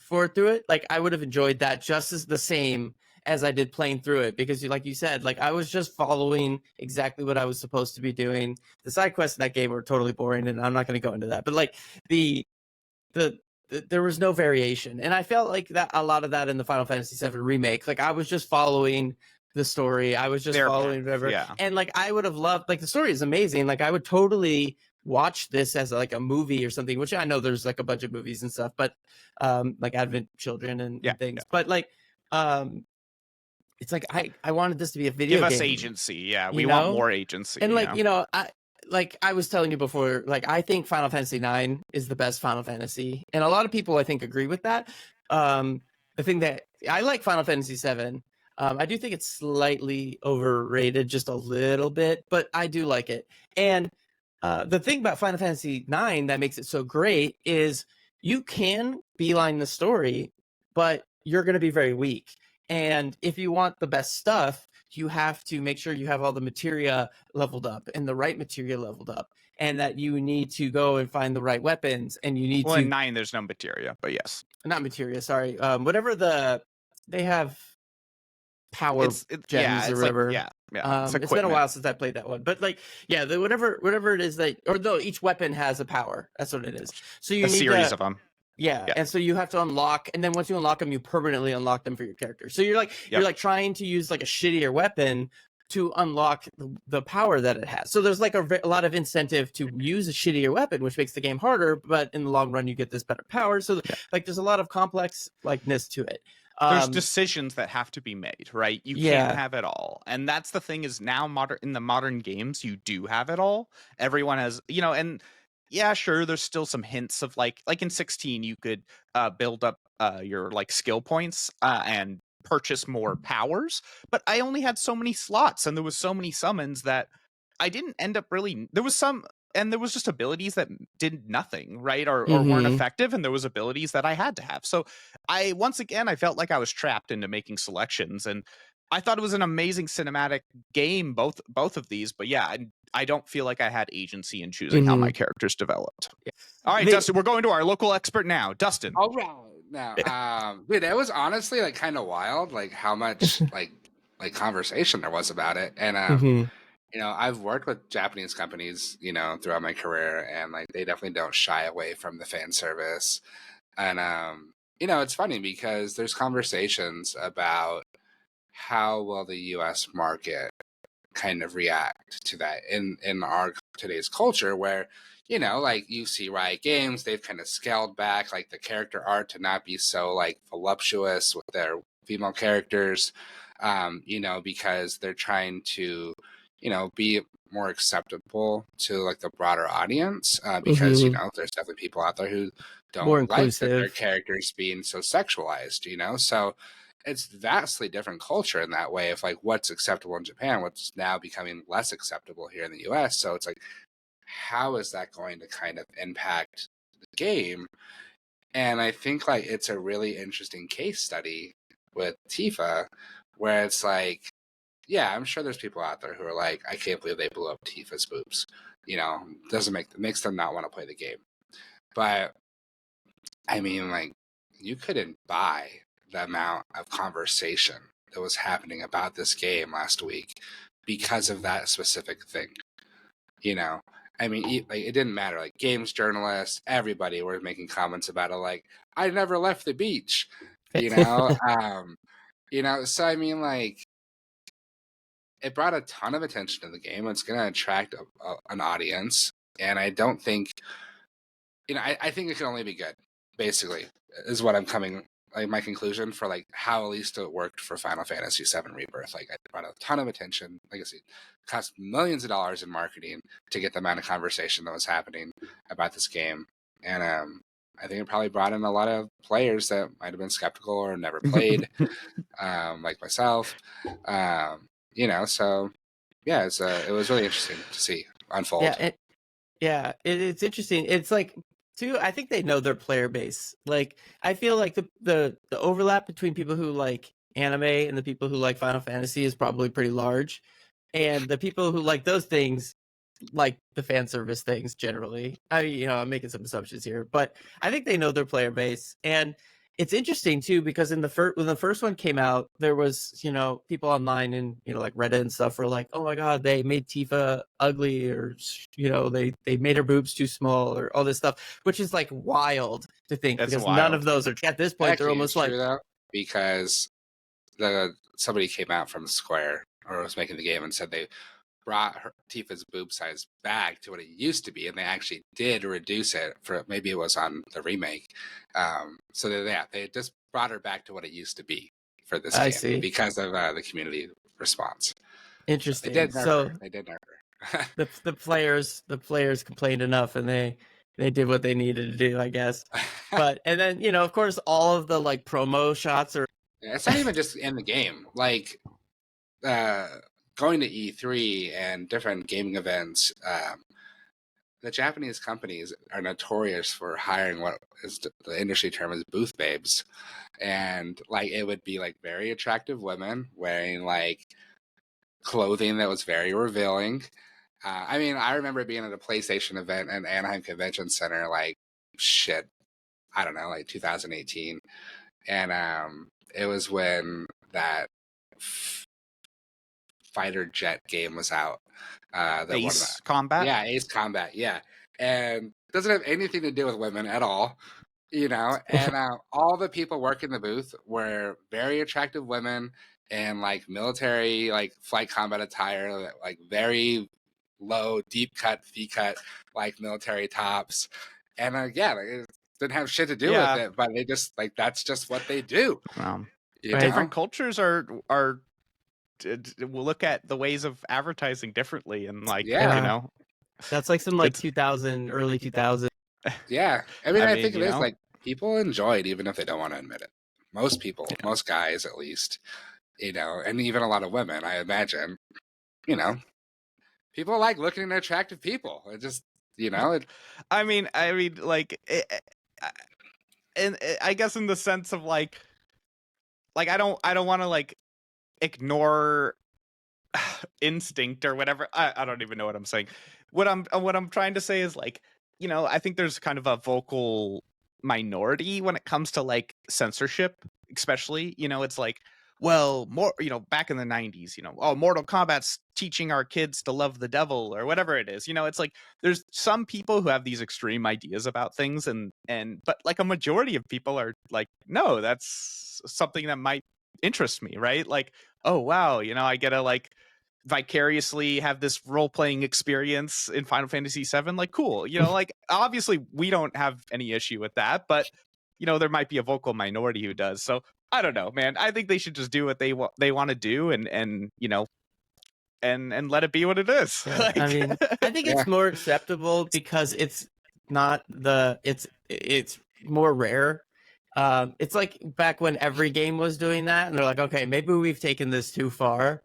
S1: through it, like I would have enjoyed that just as the same as I did playing through it, because like you said, like I was just following exactly what I was supposed to be doing. The side quests in that game were totally boring, and I'm not going to go into that, but like there was no variation, and I felt like that a lot of that in the Final Fantasy VII remake. Like I was just following the story. I was just following whatever. Yeah. And like I would have loved, like the story is amazing. Like I would totally watch this as like a movie or something, which I know there's like a bunch of movies and stuff, but like Advent Children and things. But like it's like I wanted this to be a video
S3: Give
S1: game.
S3: us agency. Yeah, we want more agency.
S1: And like, you know, I was telling you before, like I think Final Fantasy IX is the best Final Fantasy. And a lot of people I think agree with that. The thing that I like Final Fantasy VII. I do think it's slightly overrated just a little bit, but I do like it. And the thing about Final Fantasy IX that makes it so great is you can beeline the story, but you're going to be very weak. And if you want the best stuff, you have to make sure you have all the materia leveled up and the right materia leveled up, and that you need to go and find the right weapons, and you need to.
S3: In 9, there's no materia, but yes,
S1: not materia. Sorry, whatever they have. Power gems or whatever. It's been a while since I played that one, but like, yeah, whatever it is that, or no, each weapon has a power. That's what it is. So you need a
S3: series of them.
S1: Yeah, and so you have to unlock, and then once you unlock them, you permanently unlock them for your character. So you're like trying to use like a shittier weapon to unlock the power that it has. So there's like a lot of incentive to use a shittier weapon, which makes the game harder, but in the long run, you get this better power. So like, there's a lot of complex likeness to it.
S3: There's decisions that have to be made, right? You can't have it all. And that's the thing is now in the modern games, you do have it all. Everyone has, you know, and yeah, sure, there's still some hints of like in 16, you could build up your like skill points and purchase more powers. But I only had so many slots and there was so many summons that I didn't end up really, there was just abilities that did nothing, right? Or weren't effective. And there was abilities that I had to have. So I felt like I was trapped into making selections. And I thought it was an amazing cinematic game, both of these. But yeah, I don't feel like I had agency in choosing how my characters developed. All right, Dustin, we're going to our local expert now. Dustin.
S2: All right. Now, dude, it was honestly like kind of wild, like how much like conversation there was about it. And you know, I've worked with Japanese companies, you know, throughout my career, and like they definitely don't shy away from the fan service. And you know, it's funny because there's conversations about how will the US market kind of react to that in our today's culture, where, you know, like you see Riot Games, they've kind of scaled back like the character art to not be so like voluptuous with their female characters, you know, because they're trying to, you know, be more acceptable to like the broader audience, because you know, there's definitely people out there who don't like their characters being so sexualized, you know. So it's vastly different culture in that way of like what's acceptable in Japan, what's now becoming less acceptable here in the US. So it's like, how is that going to kind of impact the game? And I think like it's a really interesting case study with Tifa, where it's like, yeah, I'm sure there's people out there who are like, I can't believe they blew up Tifa's boobs. You know, makes them not want to play the game. But I mean, like, you couldn't buy the amount of conversation that was happening about this game last week because of that specific thing. You know, I mean, like, it didn't matter. Like, games journalists, everybody were making comments about it. Like, I never left the beach. You know, you know. So I mean, like, it brought a ton of attention to the game. It's going to attract an audience, and I don't think, you know, I think it can only be good. Basically, is what I'm coming. Like my conclusion for like how at least it worked for Final Fantasy VII Rebirth. Like it brought a ton of attention. Like I said, cost millions of dollars in marketing to get the amount of conversation that was happening about this game. And I think it probably brought in a lot of players that might have been skeptical or never played, like myself. You know, so yeah, it was really interesting to see unfold.
S1: It's interesting. It's like, too, I think they know their player base. Like, I feel like the overlap between people who like anime and the people who like Final Fantasy is probably pretty large. And the people who like those things like the fan service things generally. I'm making some assumptions here, but I think they know their player base. And it's interesting too, because when the first one came out, there was, people online and, like Reddit and stuff were like, oh my God, they made Tifa ugly, or, they made her boobs too small, or all this stuff, which is like wild to think.
S3: That's
S1: because
S3: wild.
S1: none of those are, at this point, they're almost like,
S2: though, because somebody came out from Square or was making the game and said they brought Tifa's boob size back to what it used to be, and they actually did reduce it for maybe it was on the remake. So they just brought her back to what it used to be for this
S1: I
S2: game
S1: see.
S2: because of the community response.
S1: Interesting.
S2: They did nerf
S1: So
S2: her. They did nerf her.
S1: the players complained enough, and they did what they needed to do, I guess. But and then of course, all of the like promo shots are.
S2: It's not even just in the game. Like going to E3 and different gaming events, the Japanese companies are notorious for hiring what is the industry term is booth babes, and like it would be like very attractive women wearing like clothing that was very revealing. I mean, I remember being at a PlayStation event at Anaheim Convention Center, like shit, I don't know, like 2018, and it was when that fighter jet game was out.
S3: Ace Combat?
S2: Yeah, Ace Combat, yeah. And doesn't have anything to do with women at all, and all the people working the booth were very attractive women in like military, like flight combat attire, like very low, deep cut, V-cut, like military tops. And it didn't have shit to do with it, but they just like, that's just what they do.
S3: Different cultures are will look at the ways of advertising differently, and like
S1: that's like some like 2000 early 2000.
S2: Yeah, I mean I think it is like people enjoy it even if they don't want to admit it. Most people, most guys at least, and even a lot of women, I imagine, people like looking at attractive people. It just
S3: I mean like and I guess in the sense of like I don't want to like ignore instinct or whatever. I don't even know what I'm saying. What I'm trying to say is like, I think there's kind of a vocal minority when it comes to like censorship, especially, it's like, well, more, back in the 90s, Mortal Kombat's teaching our kids to love the devil or whatever it is. It's like there's some people who have these extreme ideas about things, but like a majority of people are like, no, that's something that might interest me, right? Like, oh wow, I get to like vicariously have this role-playing experience in Final Fantasy VII. Like, cool, like obviously we don't have any issue with that, but there might be a vocal minority who does. So I don't know, man. I think they should just do what they want to do, and let it be what it is.
S1: Yeah.
S3: Like,
S1: I mean, I think it's more acceptable because it's not it's more rare. It's like back when every game was doing that, and they're like, okay, maybe we've taken this too far.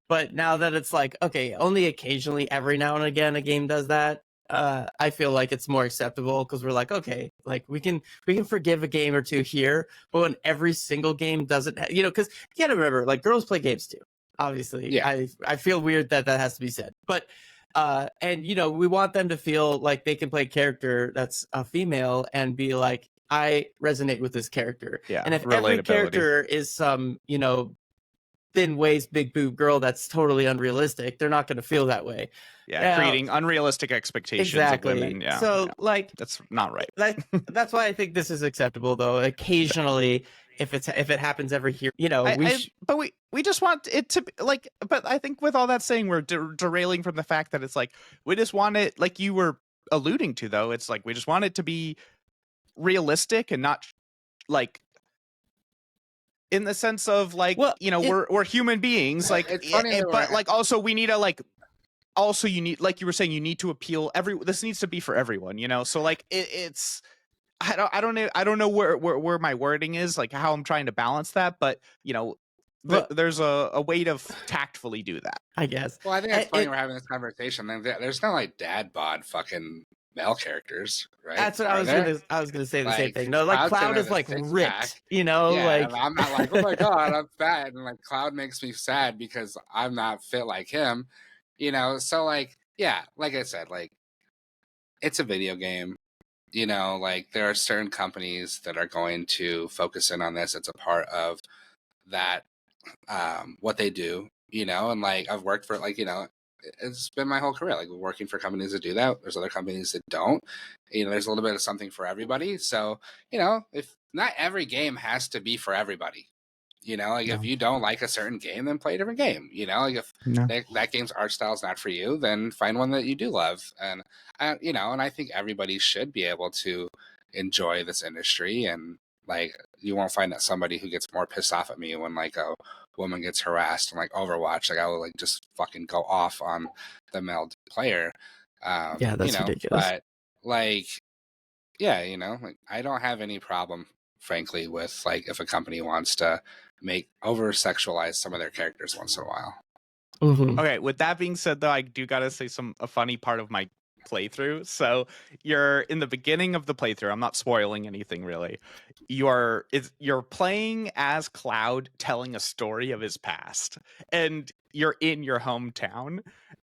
S1: But now that it's like, okay, only occasionally, every now and again, a game does that. I feel like it's more acceptable because we're like, okay, like we can forgive a game or two here, but when every single game doesn't, because you gotta remember, like girls play games too. Obviously,
S2: yeah.
S1: I feel weird that has to be said, but and we want them to feel like they can play a character that's a female and be like, I resonate with this character.
S3: Yeah,
S1: and if every character is some, thin waist, big boob girl that's totally unrealistic, they're not going to feel that way.
S3: Yeah, creating unrealistic expectations of women. Yeah.
S1: So like
S3: that's not right.
S1: That's why I think this is acceptable, though. Occasionally, if it happens every year,
S3: but we just want it to like. But I think with all that saying, we're derailing from the fact that it's like we just want it, like you were alluding to, though. It's like we just want it to be realistic and not like in the sense of like, we're human beings, like,
S2: it's funny
S3: but like also we need to like. Also, you need, like you were saying, you need to appeal. This needs to be for everyone, So, like, it's, I don't know where my wording is, like how I'm trying to balance that, but there's a way to tactfully do that,
S1: I guess.
S2: Well, I think it's funny we're having this conversation. There's no like dad bod fucking male characters, right?
S1: That's what I was gonna say the same thing. No, like Cloud is like ripped,
S2: Yeah,
S1: like
S2: I'm not like, oh my god, I'm fat, and like Cloud makes me sad because I'm not fit like him. So like, yeah, like I said, like it's a video game, like there are certain companies that are going to focus in on this. It's a part of that, what they do, and like I've worked for like, it's been my whole career, like working for companies that do that. There's other companies that don't, there's a little bit of something for everybody. So, if not every game has to be for everybody, You know, like
S3: No.
S2: if you don't like a certain game, then play a different game. You know, like if
S3: No.
S2: that game's art style is not for you, then find one that you do love. And you know, and I think everybody should be able to enjoy this industry. And like, you won't find that somebody who gets more pissed off at me when like a woman gets harassed in like Overwatch. Like I will like just fucking go off on the male player.
S1: Yeah, that's
S2: you know,
S1: ridiculous.
S2: but like, yeah, you know, like I don't have any problem, frankly, with like if a company wants to make over sexualize some of their characters once in a while.
S1: Mhm.
S3: Okay, with that being said, though, I do gotta say a funny part of my playthrough. So you're in the beginning of the playthrough. I'm not spoiling anything really. You're playing as Cloud telling a story of his past, and you're in your hometown,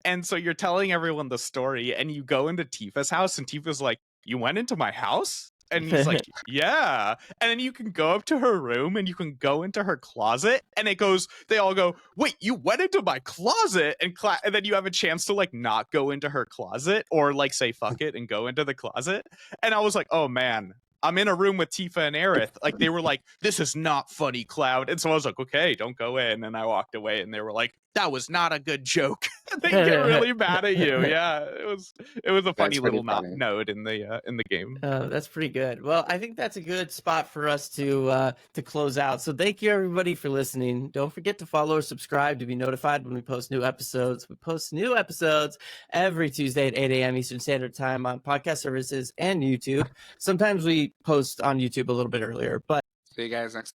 S3: and so you're telling everyone the story, and you go into Tifa's house, and Tifa's like, "You went into my house?" And he's like, "Yeah." And then you can go up to her room and you can go into her closet, and they all go, "Wait, you went into my closet?" And then you have a chance to like not go into her closet or like say fuck it and go into the closet. And I was like, "Oh man, I'm in a room with Tifa and Aerith." Like they were like, "This is not funny, Cloud." And so I was like, "Okay, don't go in." And I walked away, and they were like, "That was not a good joke." They get really mad at you. Yeah, it was a funny
S2: That's pretty
S3: little
S2: funny.
S3: note in the game.
S1: That's pretty good. Well, I think that's a good spot for us to close out. So thank you everybody for listening. Don't forget to follow or subscribe to be notified when we post new episodes. We post new episodes every Tuesday at 8 a.m. Eastern Standard Time on podcast services and YouTube. Sometimes we post on YouTube a little bit earlier, but
S2: See you guys next